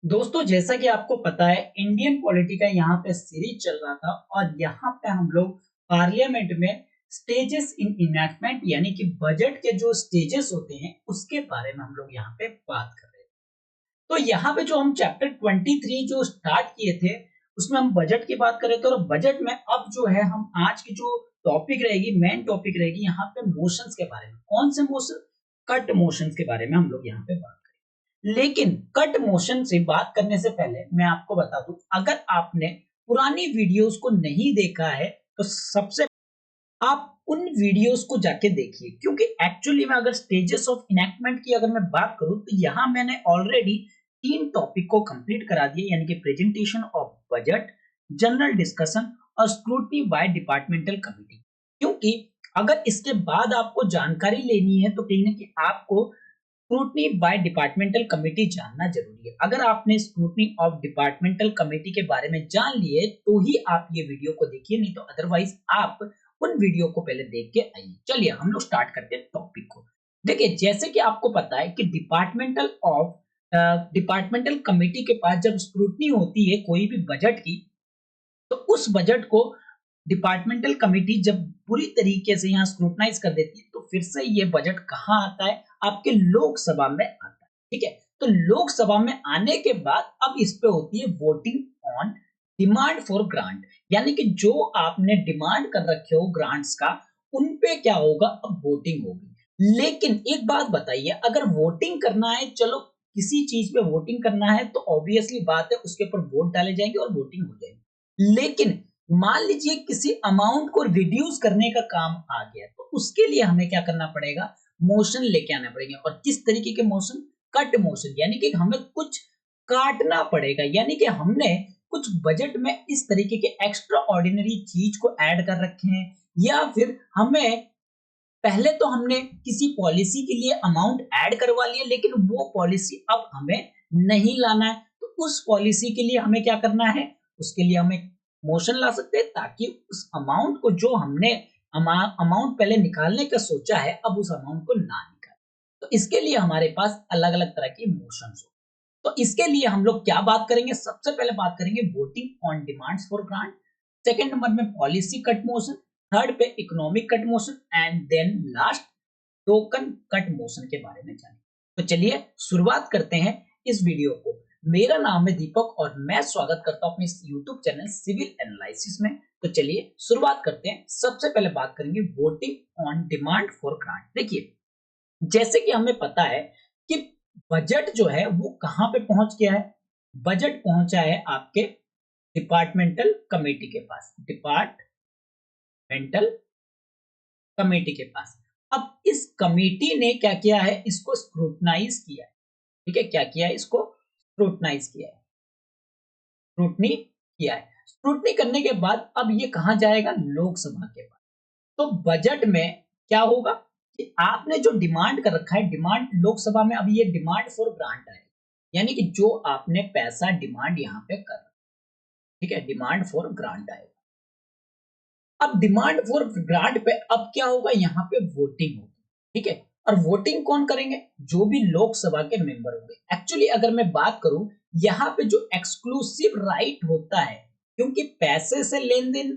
दोस्तों जैसा कि आपको पता है इंडियन पॉलिटी का यहाँ पे सीरीज चल रहा था और यहाँ पे हम लोग पार्लियामेंट में स्टेजेस इन इनैक्टमेंट यानी कि बजट के जो स्टेजेस होते हैं उसके बारे में हम लोग यहाँ पे बात कर रहे हैं। तो यहाँ पे जो हम चैप्टर 23 जो स्टार्ट किए थे उसमें हम बजट की बात कर रहे थे और बजट में अब जो है हम आज की जो टॉपिक रहेगी मेन टॉपिक रहेगी यहाँ पे मोशंस के बारे में। कौन से मोशन? कट मोशंस के बारे में हम लोग यहाँ पे बात। लेकिन कट मोशन से बात करने से पहले मैं आपको बता दूं, अगर आपने पुरानी वीडियोस को नहीं देखा है तो सबसे आप उन वीडियोस को जाके देखिए, क्योंकि एक्चुअली में अगर स्टेजेस ऑफ इनैक्टमेंट की अगर मैं बात करूं तो यहां मैंने ऑलरेडी 3 टॉपिक को कंप्लीट करा दिए, यानी कि presentation of budget, general discussion और स्क्रूटनी बाय डिपार्टमेंटल कमिटी। क्योंकि अगर इसके बाद आपको जानकारी लेनी है तो कहीं ना कहीं आपको स्क्रूटनी बाय डिपार्टमेंटल कमेटी जानना जरूरी है। अगर आपने स्क्रूटनी ऑफ डिपार्टमेंटल कमेटी के बारे में जान लिए तो ही आप ये वीडियो को देखिए, नहीं तो अदरवाइज आप उन वीडियो को पहले देख के आइए। चलिए हम लोग स्टार्ट करते हैं टॉपिक को। देखिए जैसे कि आपको पता है कि डिपार्टमेंटल कमेटी के पास जब स्क्रूटनी होती है कोई भी बजट की, तो उस बजट को डिपार्टमेंटल कमेटी जब पूरी तरीके से यहाँ स्क्रूटनाइज कर देती है तो फिर से ये बजट कहाँ आता है? आपके लोकसभा में आता है। ठीक है, तो लोकसभा में आने के बाद अब इस पे होती है voting on demand for grant, यानी कि जो आपने डिमांड कर रखे हो ग्रांट्स का उन पे क्या होगा? अब वोटिंग होगी। लेकिन एक बात बताइए, अगर वोटिंग करना है, चलो किसी चीज पे वोटिंग करना है तो ऑब्वियसली बात है उसके ऊपर वोट डाले जाएंगे और वोटिंग हो जाएगी। लेकिन मान लीजिए किसी अमाउंट को रिड्यूस करने का काम आ गया तो उसके लिए हमें क्या करना पड़ेगा? मोशन लेके आना पड़ेगा। और किस तरीके के मोशन? कट मोशन, यानी कि हमें कुछ काटना पड़ेगा, यानी कि हमने कुछ बजट में इस तरीके के एक्स्ट्रा ऑर्डिनरी चीज को ऐड कर रखे हैं, या फिर हमें पहले तो हमने किसी पॉलिसी के लिए अमाउंट ऐड करवा लिया लेकिन वो पॉलिसी अब हमें नहीं लाना है, तो उस पॉलिसी के लिए हमें क्या करना है? उसके लिए हमें मोशन ला सकते हैं ताकि उस अमाउंट को जो हमने अमाउंट पहले निकालने का सोचा है अब उस अमाउंट को ना निकाले। तो इसके लिए हमारे पास अलग अलग तरह की मोशंस हो। तो इसके लिए हम लोग क्या बात करेंगे? सबसे पहले बात करेंगे voting on demands for grant, second number में पॉलिसी कट मोशन, थर्ड पे economic cut motion and then last token cut motion के बारे में जानें। तो चलिए शुरुआत करते हैं इस वीडियो को। मेरा नाम है दीपक और मैं स्वागत करता हूं अपने इस YouTube चैनल सिविल एनालिसिस में। तो चलिए शुरुआत करते हैं। सबसे पहले बात करेंगे voting on demand for grant. देखिए जैसे कि हमें पता है कि बजट जो है वो कहां पे पहुंच गया है? बजट पहुंचा है आपके डिपार्टमेंटल कमेटी के पास, डिपार्टमेंटल कमेटी के पास। अब इस कमेटी ने क्या किया है? इसको स्क्रूटनाइज किया है। ठीक है, क्या किया है? इसको स्क्रूटनाइज किया है, स्क्रूटनी किया है। स्क्रूटनी करने के बाद अब ये कहां जाएगा? लोकसभा के पास। तो बजट में क्या होगा कि आपने जो डिमांड कर रखा है, डिमांड लोकसभा में अब ये डिमांड फॉर ग्रांट है, यानी कि जो आपने पैसा डिमांड यहाँ पे कर रखा है, ठीक है, डिमांड फॉर ग्रांट आएगा। अब डिमांड फॉर ग्रांट पे अब क्या होगा? यहाँ पे वोटिंग होगी। ठीक है, और वोटिंग कौन करेंगे? जो भी लोकसभा के मेंबर होंगे। एक्चुअली अगर मैं बात करूं, यहाँ पे जो एक्सक्लूसिव राइट होता है, क्योंकि पैसे से लेन देन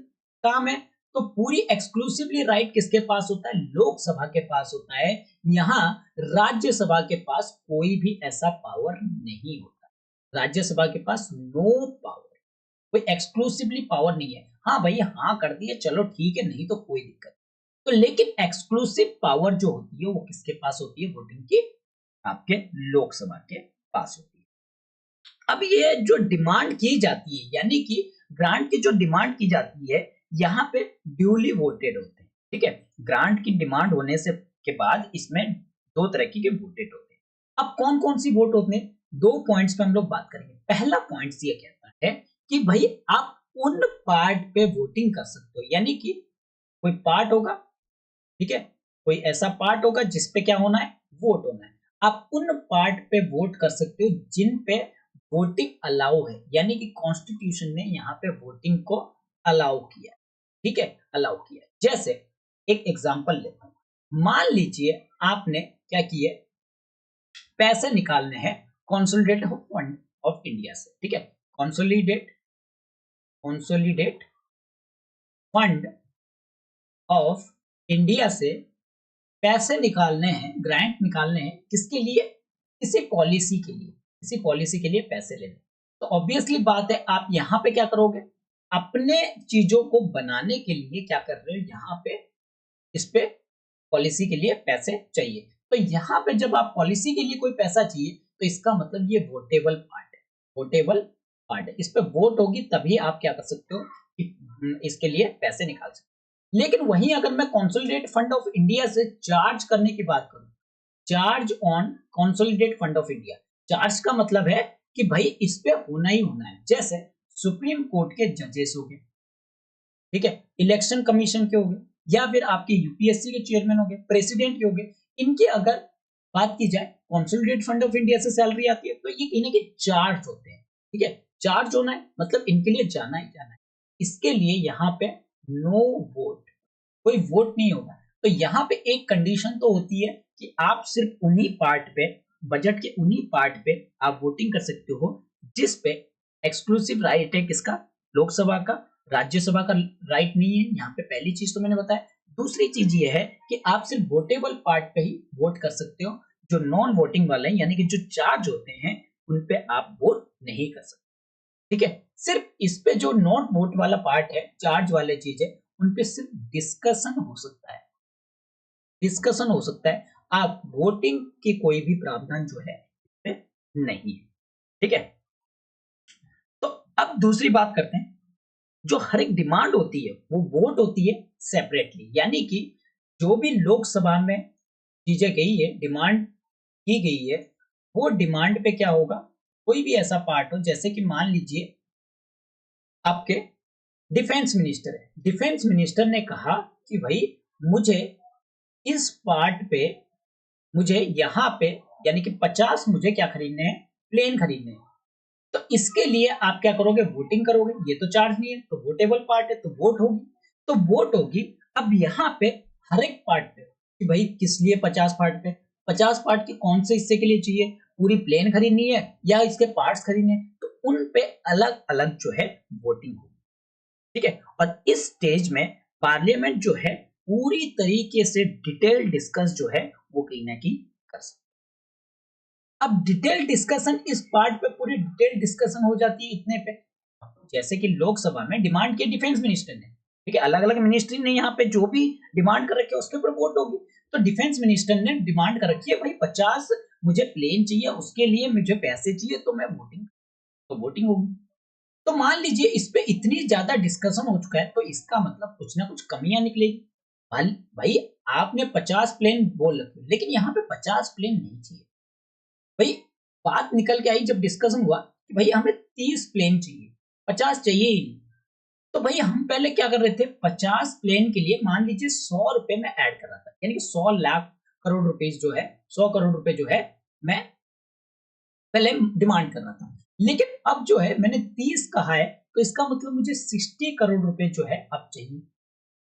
काम है, तो पूरी एक्सक्लूसिवली राइट किसके पास होता है? लोकसभा के पास होता है। यहाँ राज्यसभा के पास कोई भी ऐसा पावर नहीं होता। राज्यसभा के पास नो पावर, कोई एक्सक्लूसिवली पावर नहीं है। हाँ भाई, हाँ कर दिए चलो ठीक है, नहीं तो कोई दिक्कत। तो लेकिन एक्सक्लूसिव पावर जो होती है वो किसके पास होती है? वोटिंग की आपके लोकसभा के पास होती है। अब ये जो डिमांड की जाती है, यानी कि ग्रांट की जो डिमांड की जाती है, यहाँ पे ड्यूली वोटेड होते हैं। ठीक है, ग्रांट की डिमांड होने से के बाद इसमें दो तरह के वोटेड होते हैं। अब कौन कौन सी वोट होते हैं? 2 पॉइंट्स पे हम लोग बात करेंगे। पहला पॉइंट ये कहता है कि भाई आप उन पार्ट पे वोटिंग कर सकते हो, यानी कि कोई पार्ट होगा, ठीक है, कोई ऐसा पार्ट होगा जिसपे क्या होना है? वोट होना है। आप उन पार्ट पे वोट कर सकते हो जिन पे वोटिंग अलाउ है, यानी कि कॉन्स्टिट्यूशन ने यहाँ पे वोटिंग को अलाउ किया है। ठीक है, अलाउ किया है। जैसे एक एग्जांपल लेता हूं, मान लीजिए आपने क्या किया, पैसे निकालने हैं, कंसोलिडेटेड फंड ऑफ इंडिया से, ठीक है। कंसोलिडेट फंड ऑफ इंडिया से पैसे निकालने हैं, ग्रांट निकालने हैं, किसके लिए? किसी पॉलिसी के लिए, किसी पॉलिसी के लिए पैसे लेने। तो ऑब्वियसली बात है, आप यहाँ पे क्या करोगे? अपने चीजों को बनाने के लिए क्या कर रहे हो, यहाँ पे इस पे पॉलिसी के लिए पैसे चाहिए। तो यहाँ पे जब आप पॉलिसी के लिए कोई पैसा चाहिए, तो इसका मतलब ये वोटेबल पार्ट है, वोटेबल पार्ट है। इस पे वोट होगी तभी आप क्या कर सकते हो कि इसके लिए पैसे निकाल सकते हो। लेकिन वहीं अगर मैं कंसोलिडेट फंड ऑफ इंडिया से चार्ज करने की बात करूं, charge on consolidate fund of India, charge का मतलब है कि भाई इस पे होना ही होना है। जैसे सुप्रीम कोर्ट के जजेस हो गए, ठीक है, इलेक्शन कमीशन के हो गए, या फिर आपके यूपीएससी के चेयरमैन हो गए, प्रेसिडेंट के हो गए, इनके अगर बात की जाए कंसोलिडेट फंड ऑफ इंडिया से सैलरी आती है, तो ये कहीं ना कहीं चार्ज होते हैं, ठीक है। चार्ज होना है मतलब इनके लिए जाना ही जाना है। इसके लिए यहाँ पे नो वोट, कोई वोट नहीं होगा। तो यहाँ पे एक कंडीशन तो होती है कि आप सिर्फ उन्हीं पार्ट पे, बजट के उन्हीं पार्ट पे आप वोटिंग कर सकते हो जिस पे एक्सक्लूसिव राइट है किसका? लोकसभा का, राज्यसभा का राइट नहीं है। यहाँ पे पहली चीज तो मैंने बताया। दूसरी चीज ये है कि आप सिर्फ वोटेबल पार्ट पे ही वोट कर सकते हो, जो नॉन वोटिंग वाले हैं यानी कि जो चार्ज होते हैं उन पे आप वोट नहीं कर सकते, ठीक है। सिर्फ इस पे जो नॉन वोट वाला पार्ट है, चार्ज वाले चीज है, उन पे सिर्फ डिस्कशन हो सकता है, डिस्कशन हो सकता है। आप वोटिंग की कोई भी प्रावधान जो है नहीं है, ठीक है। तो अब दूसरी बात करते हैं, जो हर एक डिमांड होती है वो वोट होती है सेपरेटली, यानी कि जो भी लोकसभा में चीजें गई है, डिमांड की गई है, वो डिमांड पे क्या होगा? कोई भी ऐसा पार्ट हो, जैसे कि मान लीजिए आपके डिफेंस मिनिस्टर है, डिफेंस मिनिस्टर ने कहा कि भाई मुझे इस पार्ट पे, मुझे यहाँ पे यानी कि 50 मुझे क्या खरीदने हैं? प्लेन खरीदने हैं। तो इसके लिए आप क्या करोगे? वोटिंग करोगे। ये तो चार्ज नहीं है, तो वोटेबल पार्ट है, तो वोट होगी, तो वोट होगी। अब यहाँ पे हर एक पार्ट पे कि भाई किस लिए 50 पार्ट पे, 50 पार्ट के कौन से हिस्से के लिए चाहिए? पूरी प्लेन खरीदनी है या इसके पार्ट्स खरीदने हैं? तो उन पे अलग अलग जो है वोटिंग होगी, ठीक है। और इस स्टेज में पार्लियामेंट जो है पूरी तरीके से डिटेल डिस्कस जो है वो कहीं ना कहीं कर सकते। अब डिटेल डिस्कशन, इस पार्ट पे पूरी डिटेल डिस्कशन हो जाती है इतने पे, जैसे कि लोकसभा में डिमांड की डिफेंस मिनिस्टर ने, ठीक है, अलग अलग मिनिस्ट्री ने यहाँ पे जो भी डिमांड कर रखी है उसके ऊपर वोट होगी। तो डिफेंस मिनिस्टर ने डिमांड कर रखी है भाई 50 मुझे प्लेन चाहिए, उसके लिए मुझे पैसे चाहिए, तो मैं वोटिंग, तो वोटिंग होगी। तो मान लीजिए इस पे इतनी ज्यादा डिस्कशन हो चुका है, तो इसका मतलब कुछ ना कुछ कमियां निकलेगी। भाई आपने 50 प्लेन बोल रखे, लेकिन यहाँ पे 50 प्लेन नहीं चाहिए भाई। बात निकल के आई जब डिस्कशन हुआ कि भाई हमें 30 प्लेन चाहिए, 50 चाहिए ही नहीं। तो भाई हम पहले क्या कर रहे थे? 50 प्लेन के लिए मान लीजिए 100 रुपए में ऐड कर रहा था, यानी कि 100 लाख करोड़ रुपीस जो है, 100 करोड़ रुपए जो है मैं पहले डिमांड कर रहा था। लेकिन अब जो है मैंने 30 कहा है, तो इसका मतलब मुझे 60 करोड़ रुपए जो है अब चाहिए।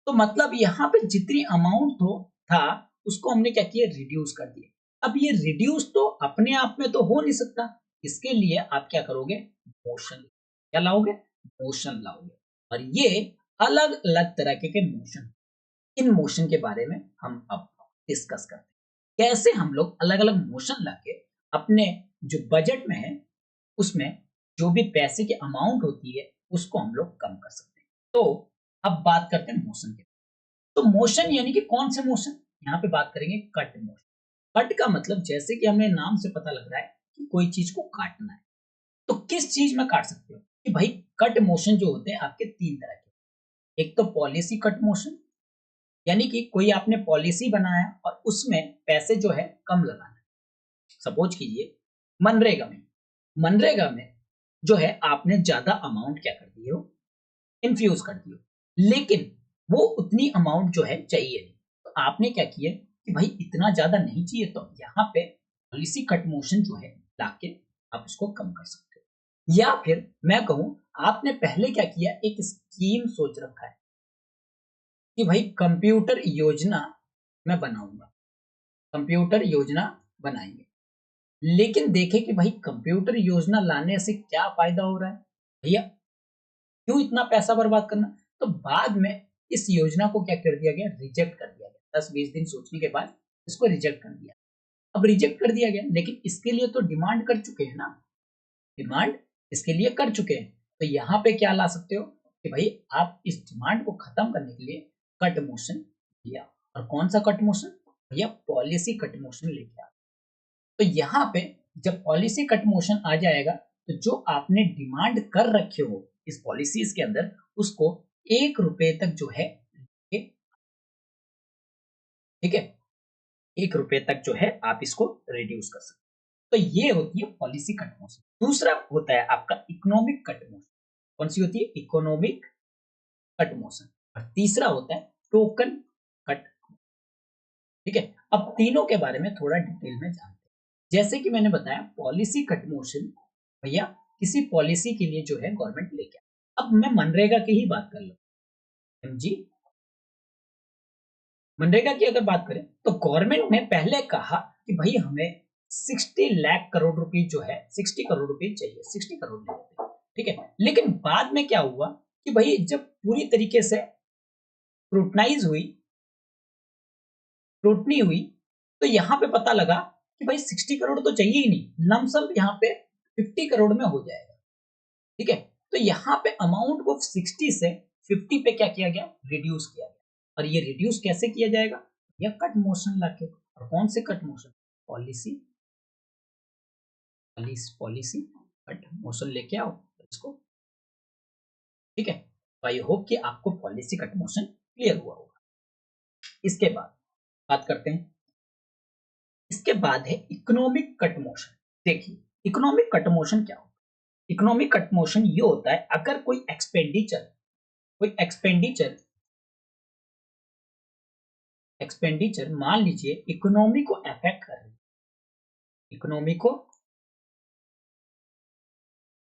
तो मतलब यहाँ पे जितनी अमाउंट तो था उसको हमने क्या किया? रिड्यूस कर दिया। अब ये रिड्यूस तो अपने आप में तो हो नहीं सकता, इसके लिए आप क्या करोगे? मोशन, क्या लाओगे? मोशन लाओगे। और ये अलग अलग तरह के मोशन, इन मोशन के बारे में हम अब डिस्कस करते हैं, कैसे हम लोग अलग अलग मोशन लाके अपने जो बजट में है उसमें जो भी पैसे की अमाउंट होती है उसको हम लोग कम कर सकते हैं। तो अब बात करते हैं मोशन के। तो मोशन यानी कि कौन से मोशन? यहाँ पे बात करेंगे कट मोशन। कट का मतलब जैसे कि हमें नाम से पता लग रहा है कि कोई चीज को काटना है। तो किस चीज में काट सकते हो? कि भाई कट मोशन जो होते हैं आपके तीन तरह के। एक तो पॉलिसी कट मोशन, यानी कि कोई आपने पॉलिसी बनाया और उसमें पैसे जो है कम लगाना है। सपोज कीजिए मनरेगा में, मनरेगा में जो है आपने ज्यादा अमाउंट क्या कर दी हो? इन्फ्यूज कर दी हो, लेकिन वो उतनी अमाउंट जो है चाहिए नहीं। तो आपने क्या किया कि भाई इतना ज्यादा नहीं चाहिए, तो यहाँ पे पॉलिसी कट मोशन जो है लाके आप उसको कम कर सकते हो। या फिर मैं कहूं, आपने पहले क्या किया? एक स्कीम सोच रखा है कि भाई कंप्यूटर योजना मैं बनाऊंगा, कंप्यूटर योजना बनाएंगे। लेकिन देखे कि भाई कंप्यूटर योजना लाने से क्या फायदा हो रहा है, भैया क्यों इतना पैसा बर्बाद करना। तो बाद में इस योजना को क्या कर दिया गया, रिजेक्ट कर दिया गया। 10-20 दिन सोचने के बाद इसको रिजेक्ट कर दिया। अब रिजेक्ट कर दिया गया, लेकिन इसके लिए तो डिमांड कर चुके हैं ना, डिमांड इसके लिए कर चुके हैं। तो यहाँ पे क्या ला सकते हो कि भाई आप इस डिमांड को खत्म करने के लिए कट मोशन लिया। और कौन सा कट मोशन, भैया पॉलिसी कट मोशन लेके आ। तो यहाँ पे जब पॉलिसी कट मोशन आ जाएगा, तो जो आपने डिमांड कर रखे हो इस पॉलिसीज के अंदर, उसको 1 रुपए तक जो है, ठीक है, 1 रुपए तक जो है आप इसको रिड्यूस कर सकते हो। तो ये होती है पॉलिसी कट मोशन। दूसरा होता है आपका इकोनॉमिक कट मोशन। कौन सी होती है, इकोनॉमिक कट मोशन। और तीसरा होता है टोकन कट। ठीक है, अब तीनों के बारे में थोड़ा डिटेल में जानते हैं। जैसे कि मैंने बताया पॉलिसी कट मोशन, भैया किसी पॉलिसी के लिए जो है गवर्नमेंट लेके आए। अब मैं मनरेगा की ही बात कर लो जी, मनरेगा की अगर बात करें तो गवर्नमेंट ने पहले कहा कि भाई हमें 60 लाख करोड़ रुपए जो है, 60 करोड़ रुपए चाहिए, 60 करोड़ ले लेते हैं, ठीक है। लेकिन बाद में क्या हुआ कि भाई जब पूरी तरीके से स्क्रूटनाइज हुई, स्क्रूटनी हुई, तो यहाँ पे पता लगा कि भाई 60 करोड़ तो चाहिए ही नहीं, लमसम यहाँ पे 50 करोड़ में हो जाएगा। ठीक है, तो यहाँ पे अमाउंट को 60 से 50 पे क्या किया गया, रिड्यूस किया गया। और ये रिड्यूस कैसे किया जाएगा, या कट मोशन लाके। और कौन से cut motion, policy, policy cut motion लेके आओ इसको। ठीक है, तो आई होप कि आपको पॉलिसी कट मोशन क्लियर हुआ होगा। इसके बाद बात करते हैं, इसके बाद है इकोनॉमिक कट मोशन। देखिए इकोनॉमिक कट मोशन क्या होता है, इकोनॉमिक कट मोशन ये होता है अगर कोई एक्सपेंडिचर, कोई एक्सपेंडिचर, एक्सपेंडिचर मान लीजिए इकोनॉमी को अफेक्ट कर रही है, इकोनॉमी को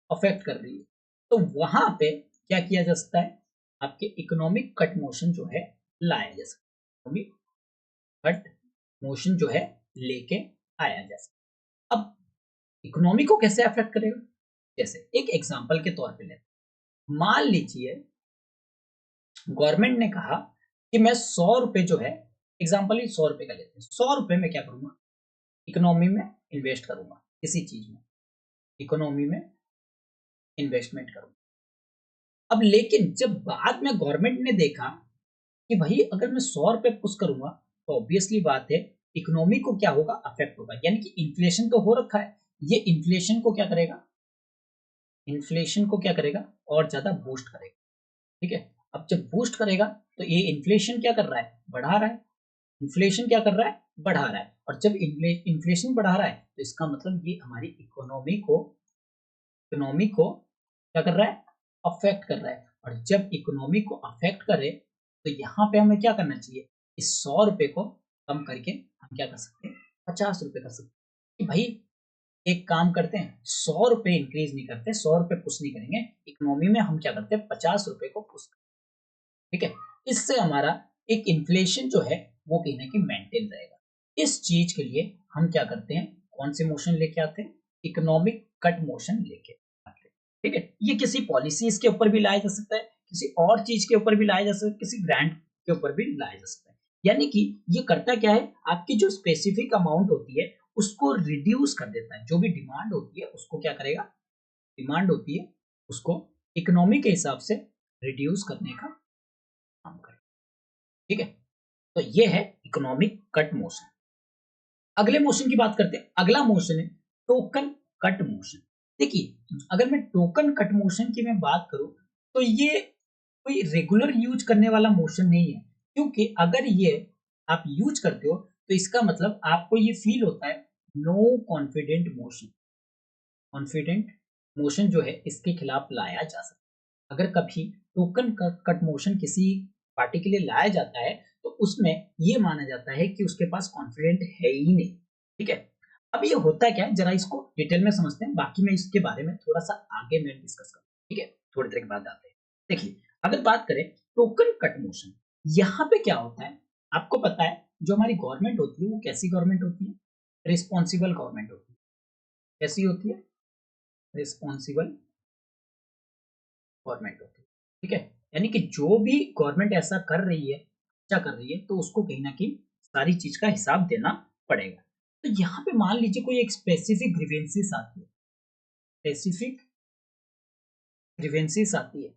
अफेक्ट कर रही है, तो वहां पे क्या किया जा सकता है, आपके इकोनॉमिक कट मोशन जो है लाया जा सकता है, इकोनॉमिक कट मोशन जो है लेके आया जा सकता है। अब इकोनॉमी को कैसे अफेक्ट करेगा, जैसे एक एग्जांपल के तौर पे लेते, मान लीजिए गवर्नमेंट ने कहा कि मैं 100 रुपए जो है, एग्जांपल ही 100 रुपए का लेते हैं, 100 रुपए में क्या करूंगा, इकोनॉमी में इन्वेस्ट करूंगा, किसी चीज में इकोनॉमी में इन्वेस्टमेंट करूंगा। अब लेकिन जब बाद में गवर्नमेंट ने देखा कि भाई अगर मैं 100 रुपए पुश करूंगा, तो ऑब्वियसली बात है इकोनॉमी को क्या होगा, अफेक्ट होगा। यानी कि इन्फ्लेशन तो हो रखा है, ये इन्फ्लेशन को क्या करेगा, इन्फ्लेशन को क्या करेगा, और ज्यादा बूस्ट करेगा। ठीक है, अब जब बूस्ट करेगा तो ये इन्फ्लेशन क्या कर रहा है, बढ़ा रहा है। इन्फ्लेशन क्या कर रहा है, बढ़ा रहा है। और जब इन्फ्लेशन बढ़ा रहा है तो इसका मतलब ये हमारी इकोनॉमी को क्या कर रहा है, अफेक्ट कर रहा है। और जब इकोनॉमी को अफेक्ट करे तो यहाँ पे हमें क्या करना चाहिए, इस 100 रुपए को कम करके हम क्या कर सकते हैं, 50 रुपए कर सकते हैं। कि भाई एक काम करते हैं, 100 रुपए इंक्रीज नहीं करते, 100 रुपए पुश नहीं करेंगे, इकोनॉमी में हम क्या करते हैं, 50 रुपए को पुश करते हैं। ठीक है, इससे हमारा एक इन्फ्लेशन जो है वो कहीं ना कहीं मेंटेन रहेगा। इस चीज के लिए हम क्या करते हैं, कौन से मोशन लेके आते हैं, इकोनॉमिक कट मोशन लेके आते हैं। ठीक है, ये किसी पॉलिसीज के ऊपर भी लाया जा सकता है, किसी और चीज के ऊपर भी लाया जा सकता है, किसी ग्रांट के ऊपर भी लाया जा सकता है। यानी कि ये करता क्या है, आपकी जो स्पेसिफिक अमाउंट होती है उसको रिड्यूस कर देता है। जो भी डिमांड होती है उसको क्या करेगा, डिमांड होती है उसको इकोनॉमी के हिसाब से रिड्यूस करने का काम करेगा। ठीक है, तो ये है इकोनॉमिक कट मोशन। अगले मोशन की बात करते हैं, अगला मोशन है टोकन कट मोशन। देखिए अगर मैं टोकन कट मोशन की मैं बात करूं तो ये कोई रेगुलर यूज करने वाला मोशन नहीं है, क्योंकि अगर ये आप यूज करते हो तो इसका मतलब आपको ये फील होता है no confident motion, confident motion जो है इसके खिलाफ लाया जा सकता है। अगर कभी टोकन कट मोशन किसी पार्टी के लिए लाया जाता है तो उसमें ये माना जाता है कि उसके पास कॉन्फिडेंट है ही नहीं। ठीक है, अब ये होता क्या है, जरा इसको डिटेल में समझते हैं, बाकी मैं इसके बारे में थोड़ा सा आगे मैं डिस्कस करूँ। ठीक है, थोड़ी देर के बाद आते हैं। देखिए अगर बात करें टोकन कट मोशन, यहाँ पे क्या होता है, आपको पता है जो हमारी गवर्नमेंट होती है वो कैसी गवर्नमेंट होती है, रिस्पॉन्सिबल गवर्नमेंट होती है। कैसी होती है? रिस्पॉन्सिबल गवर्नमेंट होती है, ठीक है? यानी कि जो भी गवर्नमेंट ऐसा कर रही है, अच्छा कर रही है, तो उसको कहीं न कहीं सारी चीज़ का हिसाब देना पड़ेगा। तो यहाँ पे मान लीजिए कोई एक स्पेसिफिक ग्रीवेंसेस आती है, स्पेसिफिक ग्रीवेंसेस आती है,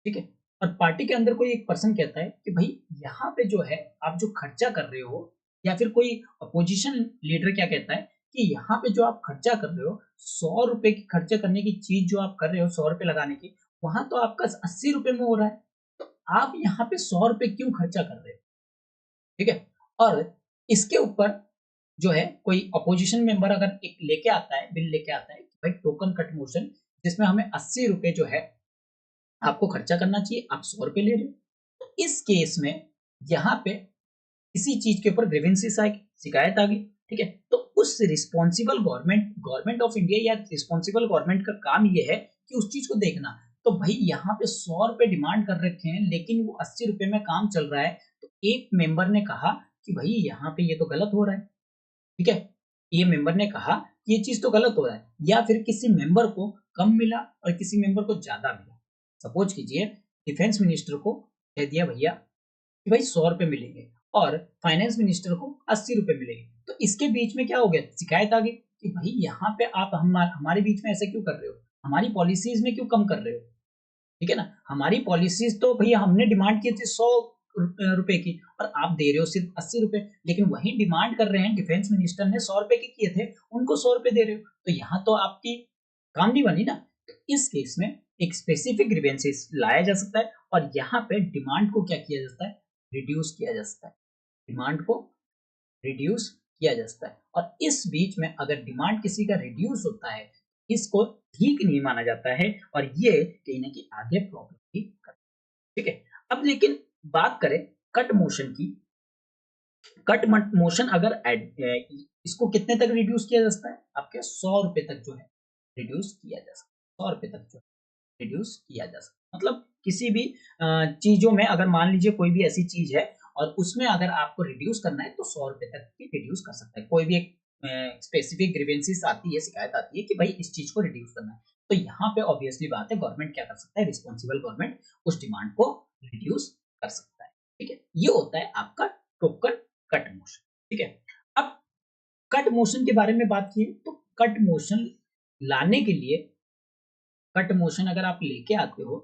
ठीक है? और पार्टी के अंदर कोई एक पर्सन कहता है कि भई यहाँ पे जो है आप जो खर्चा कर रहे हो, या फिर कोई अपोजिशन लीडर क्या कहता है कि यहाँ पे जो आप खर्चा कर रहे हो, ₹100 की खर्चा करने की चीज़ जो आप कर रहे हो, ₹100 लगाने की, वहाँ तो आपका ₹80 में हो रहा है। तो आप यहाँ पे ₹100 क्यों खर्चा कर रहे हो? ठीक है? और इसके ऊपर जो है कोई अपोजिशन मेंबर अगर एक लेके आता है, बिल लेके आता है कि भाई टोकन कट मोशन, जिसमें हमें ₹80 जो है आपको खर्चा करना चाहिए, आप ₹100 ले रहे हो। तो इस केस में यहाँ पे किसी चीज़ के ऊपर ग्रीवेंसेस आए, शिकायत आ गई, ठीक है? तो उस responsible government government of India या रिस्पॉन्सिबल गवर्नमेंट का काम ये है कि उस चीज़ को देखना। तो भई यहाँ पे ₹100 डिमांड कर रखे हैं, लेकिन वो ₹80 में काम चल रहा है। तो एक मेंबर ने कहा कि भई यहाँ पे ये तो गलत हो रहा है, ठीक है? ये मेंबर ने कहा कि ये चीज़ तो गलत हो रहा है, या फिर किसी मेंबर को कम मिला और किसी मेंबर को ज़्यादा मिला। सपोज़ कीजिए डिफेंस मिनिस्टर को कह दिया भैया कि भाई ₹100 मिलेंगे और फाइनेंस मिनिस्टर को ₹80 मिलेंगे। तो इसके बीच में क्या हो गया? शिकायत आ गई कि भाई यहाँ पे आप हमारे बीच में ऐसे क्यों कर रहे हो? हमारी पॉलिसीज़ में क्यों कम कर रहे हो? ठीक है ना? हमारी पॉलिसीज़ तो भैया हमने डिमांड की थी ₹100 की, और आप दे रहे हो सिर्फ ₹80, लेकिन वही डिमांड कर रहे हैं डिफेंस मिनिस्टर ने ₹100 के किए थे, उनको ₹100 दे रहे हो। तो यहाँ तो आपकी काम नहीं बनी ना। तो इस केस में एक स्पेसिफिक ग्रीवेंसेस लाया जा सकता है, और यहाँ पे डिमांड को क्या किया जाता है? रिड्यूस किया जा सकता है। डिमांड को रिड्यूस किया जा सकता है, और इस बीच में अगर डिमांड किसी का रिड्यूस होता है, इसको ठीक नहीं माना जाता है, और ये कहीं न कहीं आगे प्रॉब्लम भी करता है, ठीक है? अब लेकिन बात करें कट मोशन की, कट मट मोशन अगर इसको कितने तक रिड्यूस किया जा सकता है? आपके ₹100 तक जो है रिड्यूस किया जा सकता है। ₹100 तक जो रिड्यूस किया जा सकता है। मतलब किसी भी चीज़ों में अगर मान लीजिए कोई भी ऐसी चीज़ है और उसमें अगर आपको रिड्यूस करना है, तो ₹100 तक भी रिड्यूस कर सकता है। कोई भी एक स्पेसिफिक ग्रीवेंसेस आती है, शिकायत आती है कि भाई इस चीज़ को रिड्यूस करना है। तो यहाँ पे ऑब्वियसली बात है, गवर्नमेंट क्या कर सकता है? रिस्पांसिबल गवर्नमेंट उस डिमांड को रिड्यूस कर सकता है। ठीक है? ये होता है आपका टोकन कट मोशन। ठीक है? अब कट मोशन के बारे में बात की तो कट मोशन लाने के लिए, कट मोशन अगर आप लेके आते हो,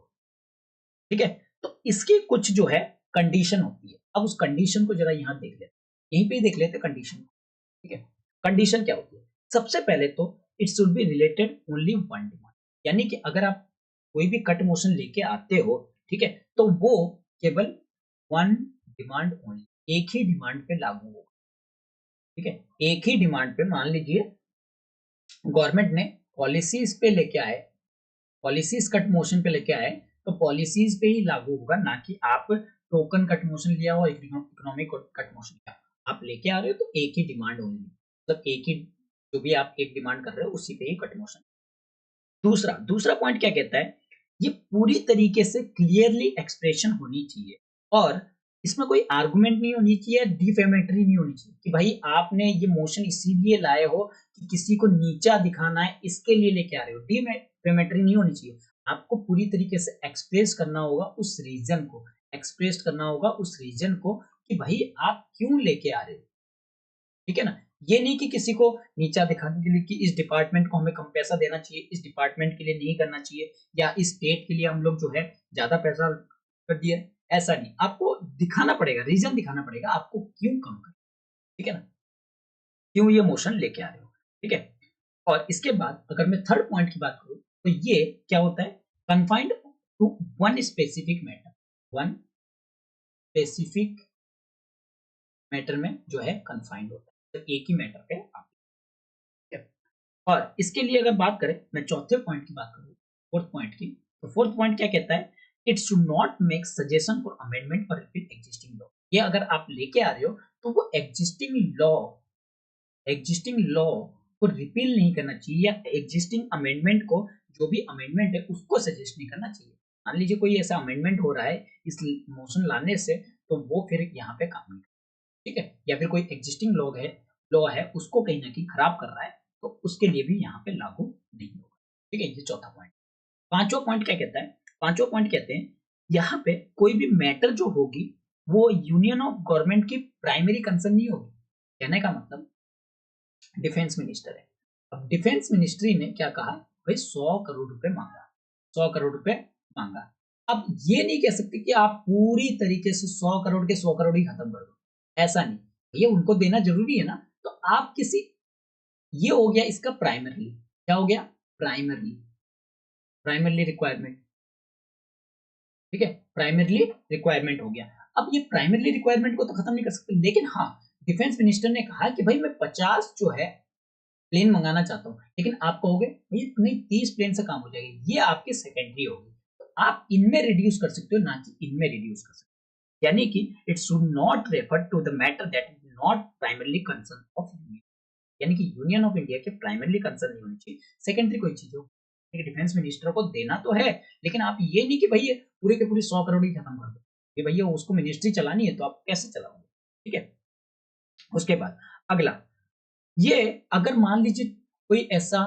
ठीक है? तो इसकी कुछ जो है कंडीशन होती है। अब उस कंडीशन को ज़रा यहाँ देख लेते हैं। यहीं पे ही देख लेते हैं कंडीशन को, ठीक है? कंडीशन क्या होती है? सबसे पहले तो it should be related only one demand, यानी कि अगर आप कोई भी कट मोशन लेके आते हो, ठीक है? तो वो केवल वन डिमांड ओनली, एक ही डिमांड पे लागू होगा, ठीक है? एक ही डिमांड पे मान लीजिए गवर्नमेंट ने पॉलिसीज़ पे लेके आए, पॉलिसीज़ कट मोशन पे लेके आए, तो पॉलिसीज़ पे ही लागू होगा, ना कि आप टोकन कट मोशन लिया हो, इकोनॉमिक कट मोशन लिया। आप लेके आ रहे हो तो एक ही डिमांड ओनली, मतलब एक ही, जो भी आप एक डिमांड कर रहे हो उसी पे ही कट मोशन। दूसरा दूसरा पॉइंट क्या कहता है? ये पूरी तरीके से क्लियरली एक्सप्रेशन होनी चाहिए, और इसमें कोई आर्गुमेंट नहीं होनी चाहिए, डिफेमेटरी नहीं होनी चाहिए कि भाई आपने ये मोशन इसीलिए लाए हो कि किसी को नीचा दिखाना है, इसके लिए लेके आ रहे हो। डिफेमेटरी नहीं होनी चाहिए। आपको पूरी तरीके से एक्सप्रेस करना होगा उस रीज़न को, एक्सप्रेस करना होगा उस रीज़न को कि भाई आप क्यों लेके आ रहे हो। ठीक है ना? ये नहीं कि किसी को नीचा दिखाने के लिए कि इस डिपार्टमेंट को हमें कम पैसा देना चाहिए, इस डिपार्टमेंट के लिए नहीं करना चाहिए, या इस स्टेट के लिए हम लोग जो है ज़्यादा पैसा कर दिया है, ऐसा नहीं। आपको दिखाना पड़ेगा, रीज़न दिखाना पड़ेगा आपको क्यों कम करना है, ठीक है ना? क्यों ये मोशन लेके आ रहे हो, ठीक है? और इसके बाद अगर मैं थर्ड पॉइंट की बात करूँ, तो ये क्या होता है? Confined to one specific matter, one specific matter में जो है कन्फाइन्ड होता है। तो एक ही मैटर पे आप, ठीक है? और इसके लिए अगर बात करें, मैं चौथे पॉइंट की बात करूँ, फोर्थ पॉइंट की, तो फोर्थ पॉइंट क्या कहता है? It should not make suggestion for amendment और रिपीट एग्जिस्टिंग लॉ। ये अगर आप लेके आ रहे हो, तो वो एग्जिस्टिंग लॉ को रिपील नहीं करना चाहिए, या एग्जिस्टिंग अमेंडमेंट को, जो भी अमेंडमेंट है उसको सजेस्ट नहीं करना चाहिए। मान लीजिए कोई ऐसा अमेंडमेंट हो रहा है इस मोशन लाने से, तो वो फिर यहाँ पे काम नहीं, ठीक है? या फिर कोई एग्जिस्टिंग लॉ है, लॉ है उसको कहीं न कहीं खराब कर रहा है, तो उसके लिए भी यहाँ पे लागू नहीं होगा। ठीक है? ये चौथा पॉइंट। पाँचवाँ पॉइंट क्या कहता है? पाँचवाँ पॉइंट कहते हैं, यहाँ पे कोई भी मैटर जो होगी, वो यूनियन ऑफ गवर्नमेंट की प्राइमरी कंसर्न नहीं होगी। कहने का मतलब डिफेंस मिनिस्टर है। अब डिफेंस मिनिस्ट्री ने क्या कहा? भाई 100 करोड़ रुपए माँगा, 100 करोड़ रुपए माँगा। अब ये नहीं कह सकते कि आप पूरी तरीके से 100 करोड़ के 100 करोड़ ही खत्म कर दो, ऐसा नहीं। भैया उनको देना ज़रूरी है ना, तो आप किसी ये हो गया इसका प्राइमरीली, क्या हो गया? प्राइमरीली, प्राइमरीली रिक्वायरमेंट, ठीक है? प्राइमरीली रिक्वायरमेंट हो गया। अब ये प्राइमरीली रिक्वायरमेंट को तो खत्म नहीं कर सकते, लेकिन हाँ, डिफेंस मिनिस्टर ने कहा कि भाई मैं 50 जो है प्लेन मंगाना चाहता हूँ, लेकिन आप कहोगे भई नहीं 30 प्लेन से काम हो जाएगा, ये आपकी सेकेंडरी होगी। तो आप इनमें रिड्यूस कर सकते हो, ना कि इनमें रिड्यूस कर सकते हो। यानी कि it should not refer to the matter that is not primarily concern of union. यानी कि यूनियन ऑफ इंडिया के प्राइमरीली कंसर्न नहीं होनी चाहिए, सेकेंडरी कोई चीज हो। ठीक है, डिफेंस मिनिस्टर को देना तो है, लेकिन आप ये नहीं कि भई ये पूरे के पूरे 100 करोड़ ही खत्म कर दो। कि भैया उसको मिनिस्ट्री चलानी है तो आप कैसे चलाओगे? ठीक है? उसके बाद अगला, ये अगर मान लीजिए कोई ऐसा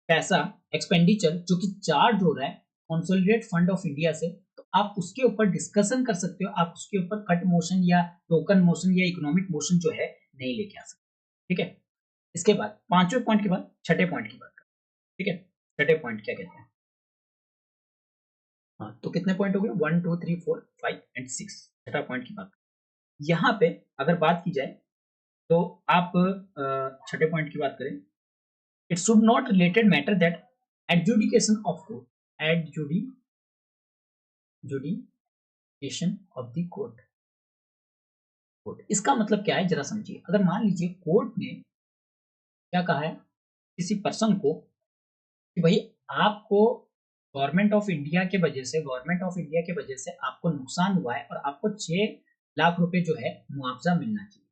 पैसा एक्सपेंडिचर जो कि चार्ज हो रहा है कंसोलिडेट फंड ऑफ इंडिया से, तो आप उसके ऊपर डिस्कशन कर सकते हो, आप उसके ऊपर कट मोशन या टोकन मोशन या इकोनॉमिक मोशन जो है नहीं लेके आ सकते। ठीक है? इसके बाद पांचवें पॉइंट के बाद छठे पॉइंट की बात करें। ठीक है? छठे पॉइंट क्या कहते हैं? हाँ, तो कितने पॉइंट हो गए? 1 2 3 4 5 एंड 6। छठा पॉइंट की बात, यहाँ पे अगर बात की जाए तो आप छठे पॉइंट की बात करें, it should not related matter that adjudication of court, adjudication of the court, इसका मतलब क्या है जरा समझिए। अगर मान लीजिए कोर्ट ने क्या कहा है किसी पर्सन को कि भाई आपको गवर्नमेंट ऑफ इंडिया के वजह से आपको नुकसान हुआ है और आपको 6 लाख रुपए जो है मुआवजा मिलना चाहिए।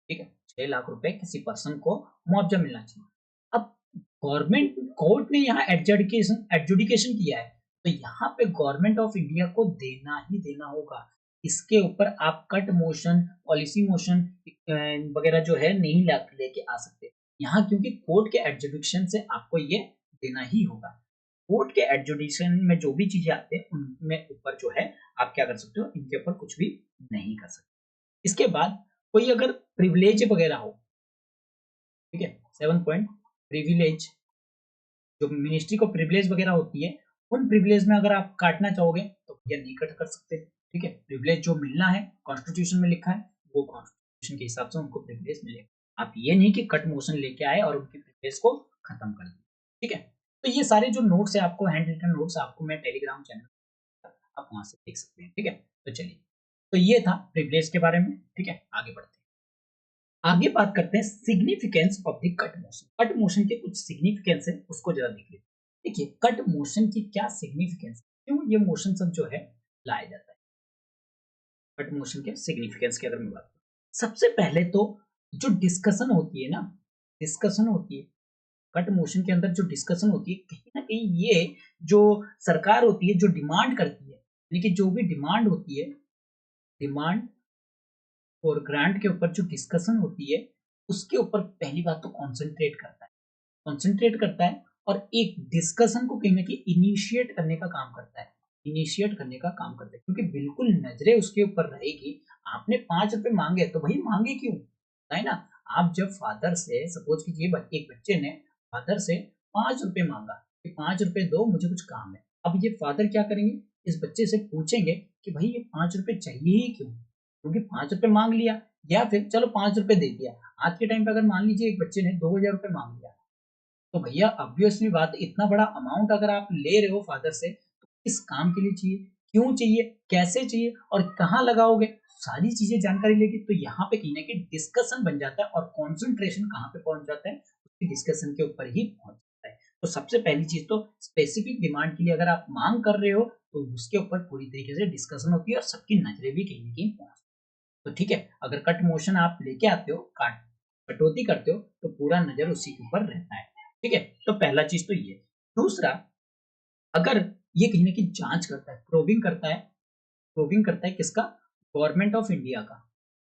ठीक है? 6 लाख रुपए किसी पर्सन को मुआवजा मिलना चाहिए। अब गवर्नमेंट कोर्ट ने यहाँ एडजुडिकेशन किया है, तो यहाँ पे गवर्नमेंट ऑफ इंडिया को देना ही देना होगा। इसके ऊपर आप कट मोशन, पॉलिसी मोशन वगैरह जो है नहीं लेके आ सकते। यहाँ क्योंकि कोर्ट के एडजुडिकेशन से आपको ये देना ही होगा। कोर्ट के एडजुडिकेशन में जो भी चीजें आते हैं उनमें ऊपर जो है आप क्या कर सकते हो, इनके ऊपर कुछ भी नहीं कर सकते। इसके बाद कोई अगर प्रिविलेज वगैरह हो, ठीक है, 7 पॉइंट प्रिविलेज, जो मिनिस्ट्री को प्रिविलेज वगैरह होती है, उन प्रिविलेज में अगर आप काटना चाहोगे तो भैया नहीं कट कर सकते। ठीक है? प्रिविलेज जो मिलना है कॉन्स्टिट्यूशन में लिखा है, वो कॉन्स्टिट्यूशन के हिसाब से उनको प्रिविलेज मिलेगा। आप ये नहीं कि कट मोशन लेके आए और उनकी प्रिविलेज को खत्म कर दिया। ठीक है? तो ये सारे जो नोट्स है आपको, हैंड रिटन नोट्स आपको मैं टेलीग्राम चैनल, आप वहां से देख सकते हैं। ठीक है? तो चलिए, तो ये था प्रिविलेज के बारे में। ठीक है? आगे बढ़ते हैं। आगे बात करते हैं significance of the cut motion. Cut motion के कुछ सिग्निफिकेंस है, उसको जरा देख लेते हैं। देखिए कट मोशन की क्या सिग्निफिकेंस, क्यों ये मोशन सब जो है लाया जाता है। कट मोशन के सिग्निफिकेंस की अगर मैं बात करूं, सबसे पहले तो जो डिस्कशन होती है ना, डिस्कशन होती है कट मोशन के अंदर, जो डिस्कशन होती है कहीं ना कहीं ये जो सरकार होती है जो डिमांड करती है, यानी कि जो भी डिमांड होती है, डिमांड और ग्रांट के ऊपर जो डिस्कशन होती है, उसके ऊपर पहली बात तो कॉन्सेंट्रेट करता है और एक डिस्कशन को कहीं ना कहीं इनिशिएट करने का काम करता है, इनिशिएट करने का काम करता है, क्योंकि बिल्कुल नजरें उसके ऊपर रहेगी। आपने 5 रुपए मांगे तो भाई मांगे क्यों, है ना? आप जब फादर से सपोज कीजिए एक बच्चे ने फादर से 5 रुपए मांगा कि 5 रुपए दो मुझे कुछ काम है। अब ये फादर क्या करेंगे, इस बच्चे से पूछेंगे कि भाई ये 5 रुपए चाहिए ही क्यों, क्योंकि 5 रुपए मांग लिया, या फिर चलो 5 रुपए दे दिया। आज के टाइम पे अगर मान लीजिए एक बच्चे ने 2,000 रुपए मांग लिया, तो भैया ऑब्वियसली बात, इतना बड़ा अमाउंट अगर आप ले रहे हो फादर से, तो किस काम के लिए चाहिए, क्यों चाहिए, कैसे चाहिए और कहाँ लगाओगे, सारी चीजें जानकारी लेगी। तो यहाँ पे कहीं ना कहीं डिस्कशन बन जाता है और कॉन्सेंट्रेशन कहाँ पे पहुंच जाता है, उसकी डिस्कशन के ऊपर ही पहुंच जाता है। तो सबसे पहली चीज तो स्पेसिफिक डिमांड के लिए अगर आप मांग कर रहे हो तो उसके ऊपर पूरी तरीके से डिस्कशन होती है और सबकी नजरें भी कहीं ना कहीं पहुंचती है। तो ठीक है, अगर कट मोशन आप लेके आते हो, कटौती करते हो, तो पूरा नजर उसी के ऊपर रहता है। ठीक है? तो पहला चीज तो ये। दूसरा, अगर ये कहीं ना कहीं जांच करता है, प्रोबिंग करता है किसका, गवर्नमेंट ऑफ इंडिया का।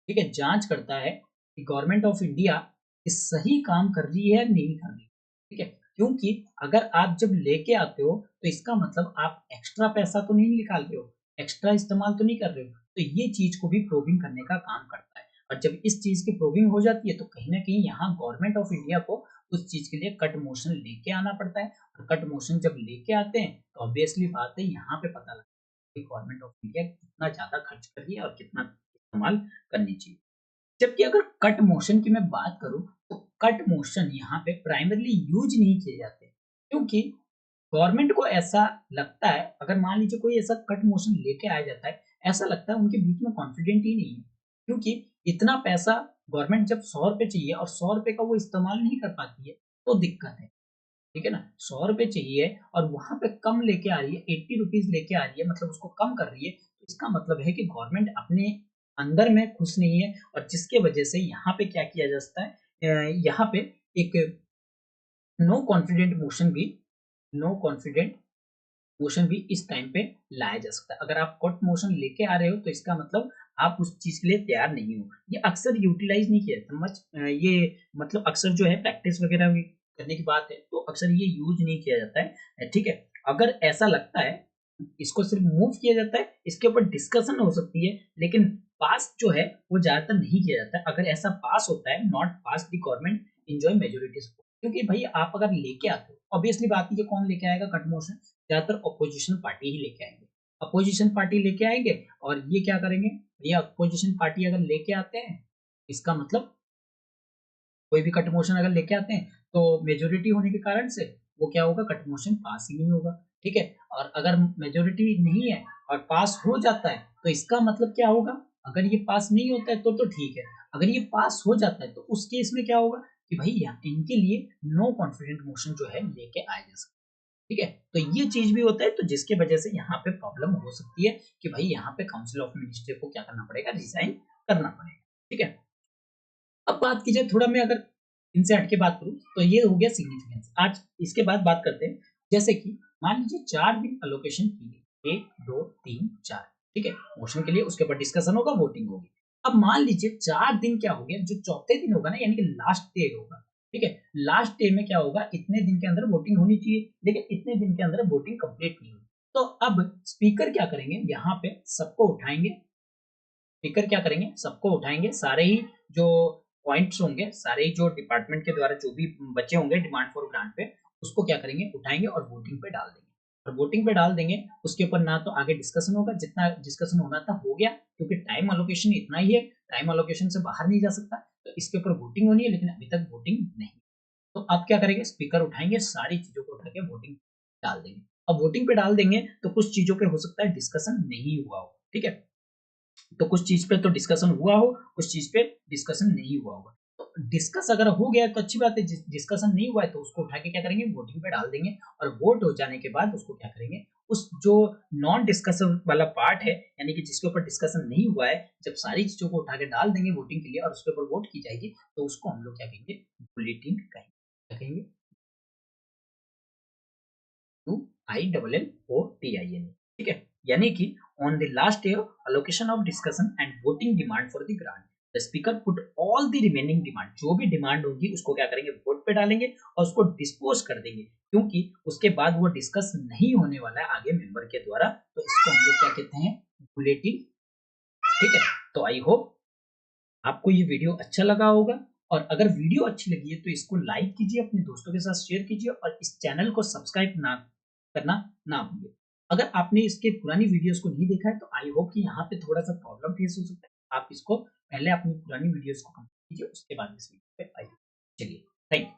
ठीक है? जांच करता है कि गवर्नमेंट ऑफ इंडिया सही काम कर रही है या नहीं कर रही, ठीक है? क्योंकि अगर आप जब लेके आते हो तो इसका मतलब आप एक्स्ट्रा पैसा तो नहीं निकाल रहे हो, एक्स्ट्रा इस्तेमाल तो नहीं कर रहे हो, तो ये चीज़ को भी प्रूविंग करने का काम करता है। और जब इस चीज़ की प्रूविंग हो जाती है तो कहीं न कहीं यहाँ गवर्नमेंट ऑफ इंडिया को उस चीज़ के लिए कट मोशन लेके आना पड़ता है, और कट मोशन जब लेके आते हैं तो ऑब्वियसली बात है यहाँ पे पता लगता है कि गवर्नमेंट ऑफ इंडिया कितना ज़्यादा खर्च कर रही है और कितना इस्तेमाल करनी चाहिए। जबकि अगर कट मोशन की मैं बात करूँ, तो कट मोशन यहाँ पे प्राइमरीली यूज़ नहीं किए जाते, क्योंकि गवर्नमेंट को ऐसा लगता है, अगर मान लीजिए कोई ऐसा कट मोशन लेके आ जाता है, ऐसा लगता है उनके बीच में कॉन्फिडेंट ही नहीं है। क्योंकि इतना पैसा गवर्नमेंट जब ₹100 चाहिए और ₹100 का वो इस्तेमाल नहीं कर पाती है, तो दिक्कत है। ठीक है ना? ₹100 चाहिए और वहाँ पे कम लेके आ रही है, ₹80 लेके आ रही है, मतलब उसको कम कर रही है, तो इसका मतलब है कि गवर्नमेंट अपने अंदर में खुश नहीं है, और जिसके वजह से यहाँ पे क्या किया जा सकता है, यहाँ पे एक नो कॉन्फिडेंट मोशन भी नो कॉन्फिडेंट मोशन भी इस टाइम पे लाया जा सकता है। अगर आप कट मोशन लेके आ रहे हो तो इसका मतलब आप उस चीज़ के लिए तैयार नहीं हो। ये अक्सर यूटिलाइज़ नहीं किया जाता, ये मतलब अक्सर जो है प्रैक्टिस वगैरह भी करने की बात है, तो अक्सर ये यूज़ नहीं किया जाता है। ठीक है? अगर ऐसा लगता है, इसको सिर्फ़ मूव किया जाता है, इसके ऊपर डिस्कशन हो सकती है, लेकिन पास जो है वो ज़्यादातर नहीं किया जाता है। अगर ऐसा पास होता है, not pass the government enjoy majority support, क्योंकि भई आप अगर लेके आते हो, ऑब्वियसली बात है कि कौन लेके आएगा कट मोशन? ज़्यादातर अपोज़िशन पार्टी ही लेके आएँगे। अपोज़िशन पार्टी लेके आएँगे और ये क्या करेंगे, ये अपोज़िशन पार्टी अगर लेके आते हैं, इसका मतलब कोई भी कट मोशन अगर लेके आते हैं, तो मेजॉरिटी होने के कारण से वो क्या होगा, कट मोशन पास ही नहीं होगा, ठीक है? और अगर मेजॉरिटी नहीं है और पास हो जाता है, तो इसका मतलब क्या होगा? अगर ये पास नहीं होता है तो ठीक है, अगर ये पास हो जाता है तो उस केस में क्या होगा कि भई यहाँ इनके लिए नो कॉन्फिडेंट मोशन जो है लेके आया जा सकता है। ठीक है? तो ये चीज़ भी होता है, तो जिसकी वजह से यहाँ पे प्रॉब्लम हो सकती है कि भाई यहाँ पे काउंसिल ऑफ मिनिस्टर को क्या करना पड़ेगा, रिज़ाइन करना पड़ेगा। ठीक है? अब बात की जाए, थोड़ा मैं अगर इनसे हट के बात करूँ, तो ये हो गया सिग्निफिकेंस। आज इसके बाद बात करते हैं, जैसे कि मान लीजिए 4 दिन एलोकेशन की गई, 1, 2, 3, 4, ठीक है? मोशन के लिए, उसके ऊपर डिस्कशन होगा, वोटिंग होगी। अब मान लीजिए 4 दिन क्या हो गया, जो चौथे दिन होगा ना, यानी कि लास्ट डे होगा, ठीक है? लास्ट डे में क्या होगा, इतने दिन के अंदर वोटिंग होनी चाहिए, लेकिन इतने दिन के अंदर वोटिंग कंप्लीट नहीं हुई। तो अब स्पीकर क्या करेंगे, यहाँ पे सबको उठाएँगे, स्पीकर क्या करेंगे, सबको उठाएँगे, सारे ही जो पॉइंट्स होंगे, सारे ही जो डिपार्टमेंट के द्वारा जो भी बचे होंगे डिमांड फॉर ग्रांट पे, उसको क्या करेंगे, उठाएँगे और वोटिंग पे डाल देंगे। और वोटिंग पे डाल देंगे, उसके ऊपर ना तो आगे डिस्कशन होगा, जितना डिस्कशन होना था हो गया, क्योंकि टाइम एलोकेशन इतना ही है, टाइम एलोकेशन से बाहर नहीं जा सकता, तो इसके ऊपर वोटिंग होनी है, लेकिन अभी तक वोटिंग नहीं। तो अब क्या करेंगे, स्पीकर उठाएँगे, सारी चीज़ों को उठा के वोटिंग डाल देंगे। अब वोटिंग पे डाल देंगे, तो कुछ चीज़ों पे हो सकता है डिस्कशन नहीं हुआ हो, ठीक है? तो कुछ चीज़ पे तो डिस्कशन हुआ हो, कुछ चीज़ पे डिस्कशन नहीं हुआ होगा। तो डिस्कस अगर हो गया तो अच्छी बात है, डिस्कशन नहीं हुआ है तो उसको उठा के क्या करेंगे, वोटिंग पे डाल देंगे, और वोट हो जाने के बाद उसको क्या करेंगे, उस जो नॉन डिस्कशन वाला पार्ट है, यानी कि जिसके ऊपर डिस्कशन नहीं हुआ है, जब सारी चीज़ों को उठा के डाल देंगे वोटिंग के लिए और उसके ऊपर वोट की जाएगी, तो उसको हम लोग क्या कहेंगे, बुलेटिन कहेंगे। क्या कहेंगे? UILLOTIN, ठीक है? यानी कि on the last day of allocation of discussion and voting demand for the grant, the speaker put all the remaining demand, जो भी डिमांड होगी उसको क्या करेंगे, वोट पे डालेंगे और उसको डिस्पोज कर देंगे, क्योंकि उसके बाद वो डिस्कस नहीं होने वाला है आगे मेंबर के द्वारा, तो इसको हम लोग क्या कहते हैं, बुलेटिन, ठीक है? तो आई होप आपको ये वीडियो अच्छा लगा होगा, और अगर वीडियो अच्छी लगी है तो इसको लाइक कीजिए, अपने दोस्तों के साथ शेयर कीजिए, और इस चैनल को सब्सक्राइब ना करना ना भूलिए। अगर आपने इसके पुरानी वीडियोस को नहीं देखा है तो आई होप कि यहाँ पे थोड़ा सा प्रॉब्लम फेस हो सकता है। आप इसको पहले अपनी पुरानी वीडियोस को कंप्लीट कीजिए, उसके बाद इस वीडियो पे आइए। चलिए, थैंक यू।